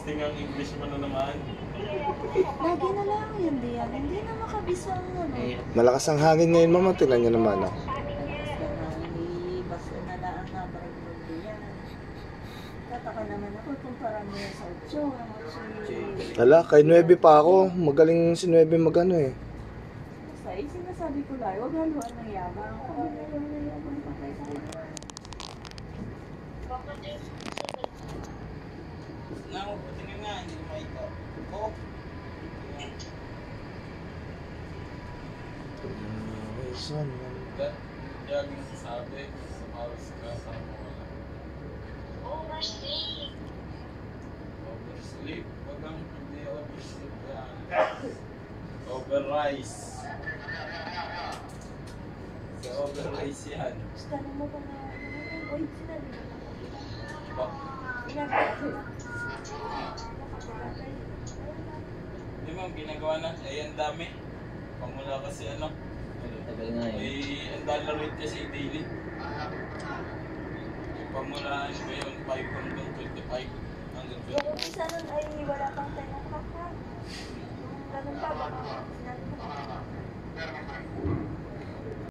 Testing ang English mo na naman. Lagi na lang yun diyan. Hindi na makabisa ang ano. Malakas ang hangin ngayon, mama. Tingnan nyo naman, oh. Basta na lang ang nabarang mo diyan. Tataka naman ako kung parang mo sa 8. Hala, kay 9 pa ako. Magaling si 9 magano eh. Basta sinasabi ko lang, huwag haluan ng yabang. Huwag haluan ng yabang pa kayo sa kanya. Nako, tingnan nga, hindi ko maikaw. Oo. Laging sasabi sa maras ka sa wala. Oversleep? Wag ang hindi oversleep yan. Overrise. Sa overrise yan. Basta na mo ba na, oy, sinabi mo na. Ba? Di ba ang ginagawa na? Ay, ang dami. Pamula kasi ano. Tagal nga eh. Ay, ang dollar rate kasi daily. Pamulaan ko yun, 5 hanggang 25 hanggang Yung 20. isa nun ay wala pang 10 o'clock na. Ganun pa ba?